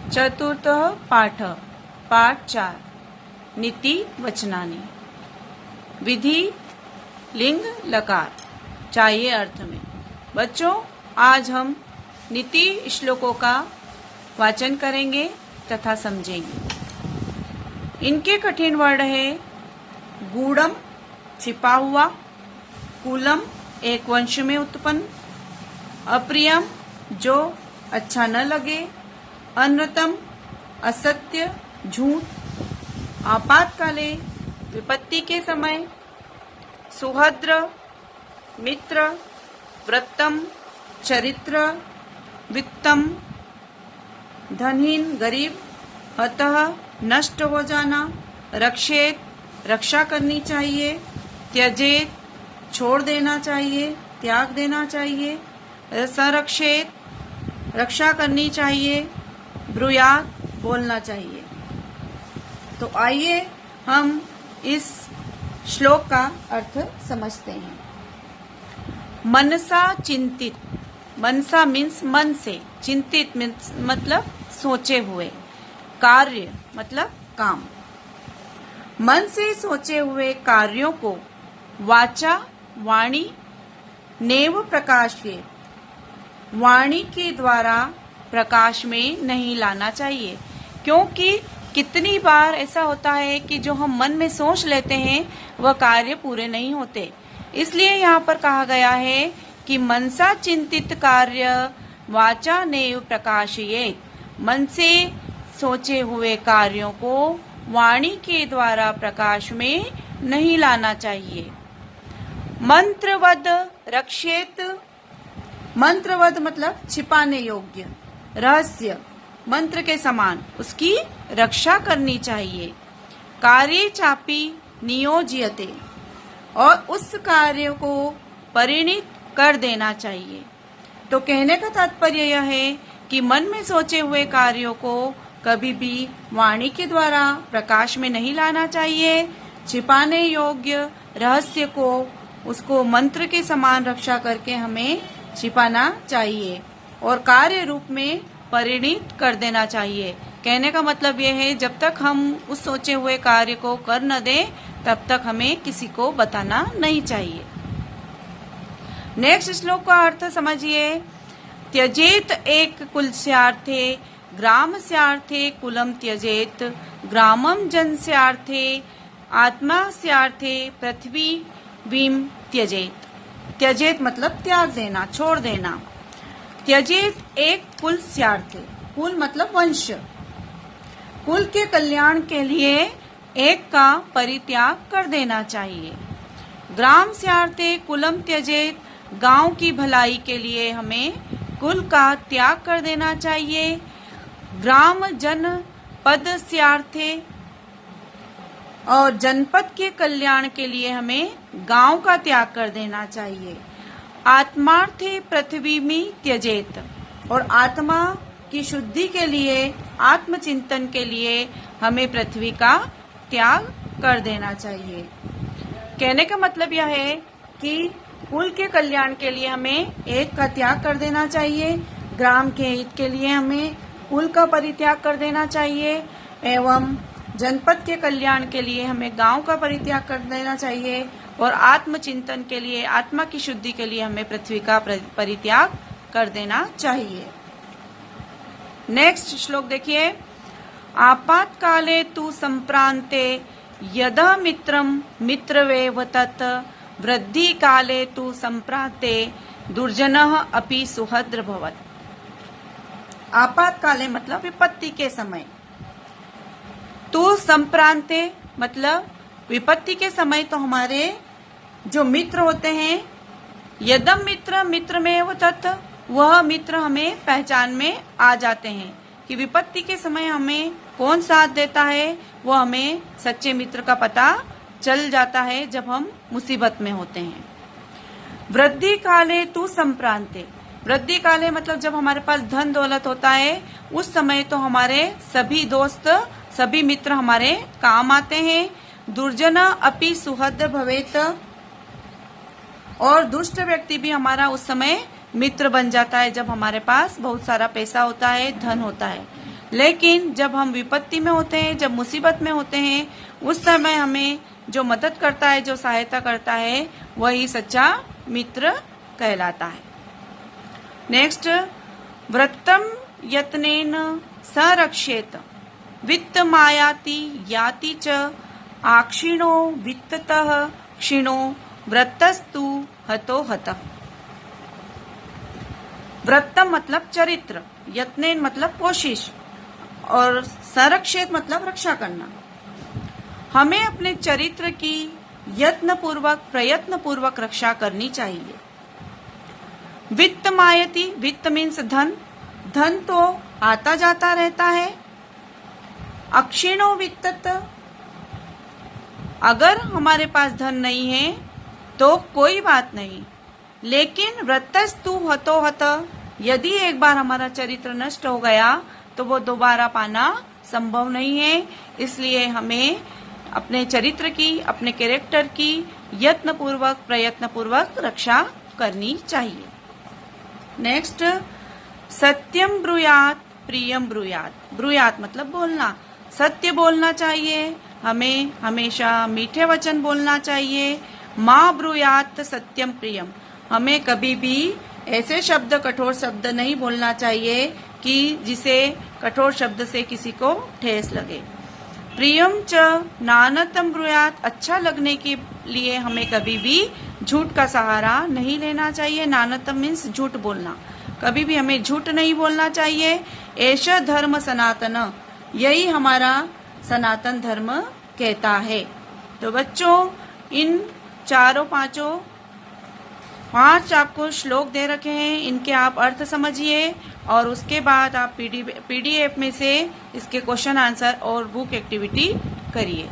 चतुर्थः पाठः पाठ 4 नीति वचनानि। विधि लिंग लकार चाहिए अर्थ में। बच्चों, आज हम नीति श्लोकों का वाचन करेंगे तथा समझेंगे। इनके कठिन वर्ड है गूढ़म छिपा हुआ, कुलम एक वंश में उत्पन्न, अप्रियम जो अच्छा न लगे, अनृतम असत्य झूठ, आपातकाले विपत्ति के समय, सुहद्र मित्र, व्रतम चरित्र, वित्तम धनहीन गरीब, अतः नष्ट हो जाना, रक्षेत रक्षा करनी चाहिए, त्यजेत छोड़ देना चाहिए, त्याग देना चाहिए, संरक्षेत रक्षा करनी चाहिए, ब्रूयात बोलना चाहिए। तो आइए हम इस श्लोक का अर्थ समझते हैं। मनसा चिंतित, मनसा मीन्स मन से, चिंतित मीन्स मतलब सोचे हुए, कार्य मतलब काम। मन से सोचे हुए कार्यों को वाचा वाणी नेव प्रकाशे, वाणी के द्वारा प्रकाश में नहीं लाना चाहिए, क्योंकि कितनी बार ऐसा होता है कि जो हम मन में सोच लेते हैं वह कार्य पूरे नहीं होते। इसलिए यहाँ पर कहा गया है कि मनसा चिंतित कार्य वाचा नेव प्रकाशयेत, मन से सोचे हुए कार्यों को वाणी के द्वारा प्रकाश में नहीं लाना चाहिए। मंत्रवद रक्षेत, मंत्रवद मतलब छिपाने योग्य, रहस्य मंत्र के समान उसकी रक्षा करनी चाहिए। कार्य चापी नियोज्यते, और उस कार्य को परिणित कर देना चाहिए। तो कहने का तात्पर्य यह है कि मन में सोचे हुए कार्यों को कभी भी वाणी के द्वारा प्रकाश में नहीं लाना चाहिए। छिपाने योग्य रहस्य को उसको मंत्र के समान रक्षा करके हमें छिपाना चाहिए और कार्य रूप में परिणित कर देना चाहिए। कहने का मतलब यह है जब तक हम उस सोचे हुए कार्य को कर न दें तब तक हमें किसी को बताना नहीं चाहिए। नेक्स्ट श्लोक का अर्थ समझिए। त्यजेत एक कुलस्यार्थे ग्रामस्यार्थे कुलम त्यजेत, ग्रामम जनस्यार्थे आत्मास्यार्थे पृथ्वी वीम त्यजेत। त्यजेत मतलब त्याग देना, छोड़ देना। त्यजेत एक कुलस्यार्थे, कुल मतलब वंश, कुल के कल्याण के लिए एक का परित्याग कर देना चाहिए। ग्राम स्यार्थे कुलम त्यजेत, गांव की भलाई के लिए हमें कुल का त्याग कर देना चाहिए। ग्राम जन पद स्यार्थे, और जनपद के कल्याण के लिए हमें गांव का त्याग कर देना चाहिए। आत्मार्थे पृथ्वी में त्यजेत, और आत्मा की शुद्धि के लिए, आत्मचिंतन के लिए हमें पृथ्वी का त्याग कर देना चाहिए। कहने का मतलब यह है कि कुल के कल्याण के लिए हमें एक का त्याग कर देना चाहिए, ग्राम के हित के लिए हमें कुल का परित्याग कर देना चाहिए, एवं जनपद के कल्याण के लिए हमें गांव का परित्याग कर देना चाहिए, और आत्मचिंतन के लिए, आत्मा की शुद्धि के लिए हमें पृथ्वी का परित्याग कर देना चाहिए। नेक्स्ट श्लोक देखिए। आपातकाले तु संप्रान्ते यदा मित्रम मित्रवेव तत्, वृद्धि काले तु संप्रान्ते दुर्जनः अपि सुहद्र भवत्। आपातकाले मतलब विपत्ति के समय, तो संप्रांते मतलब विपत्ति के समय तो हमारे जो मित्र होते हैं, यदम मित्र मित्र में वो तत्, वह मित्र हमें पहचान में आ जाते हैं कि विपत्ति के समय हमें कौन साथ देता है, वो हमें सच्चे मित्र का पता चल जाता है जब हम मुसीबत में होते हैं। वृद्धि काले तु संप्रांते, वृद्धि काले मतलब जब हमारे पास धन दौलत होता है उस समय तो हमारे सभी दोस्त, सभी मित्र हमारे काम आते हैं। दुर्जना अपि सुहद्र भवेत, और दुष्ट व्यक्ति भी हमारा उस समय मित्र बन जाता है जब हमारे पास बहुत सारा पैसा होता है, धन होता है। लेकिन जब हम विपत्ति में होते हैं, जब मुसीबत में होते हैं, उस समय हमें जो मदद करता है, जो सहायता करता है, वही सच्चा मित्र कहलाता है। नेक्स्ट, व्रतम यत्नेन सरक्षेत वित्त मायाति याति च आक्षिणो वित्ततः क्षीणो व्रतस्तु हतो हतः। व्रतम मतलब चरित्र, यत्नेन मतलब कोशिश, और संरक्षित मतलब रक्षा करना। हमें अपने चरित्र की यत्न पूर्वक, प्रयत्न पूर्वक रक्षा करनी चाहिए। वित्त मायति, वित्त मीन्स धन, धन तो आता जाता रहता है। अक्षीणो वित्तत, अगर हमारे पास धन नहीं है तो कोई बात नहीं, लेकिन व्रतस्तु हतो हत, यदि एक बार हमारा चरित्र नष्ट हो गया तो वो दोबारा पाना संभव नहीं है। इसलिए हमें अपने चरित्र की, अपने कैरेक्टर की यत्न पूर्वक, प्रयत्न पूर्वक रक्षा करनी चाहिए। नेक्स्ट, सत्यम ब्रूयात प्रियम ब्रूयात। ब्रूयात मतलब बोलना, सत्य बोलना चाहिए, हमें हमेशा मीठे वचन बोलना चाहिए। माँ ब्रूयात सत्यम प्रियम, हमें कभी भी ऐसे शब्द, कठोर शब्द नहीं बोलना चाहिए कि जिसे कठोर शब्द से किसी को ठेस लगे। प्रियम च नानतम ब्रूयात, अच्छा लगने के लिए हमें कभी भी झूठ का सहारा नहीं लेना चाहिए। नानतम मीन्स झूठ बोलना, कभी भी हमें झूठ नहीं बोलना चाहिए। ऐसा धर्म सनातन, यही हमारा सनातन धर्म कहता है। तो बच्चों, इन चारों पांच आपको श्लोक दे रखे हैं, इनके आप अर्थ समझिए और उसके बाद आप पीडीएफ में से इसके क्वेश्चन आंसर और बुक एक्टिविटी करिए।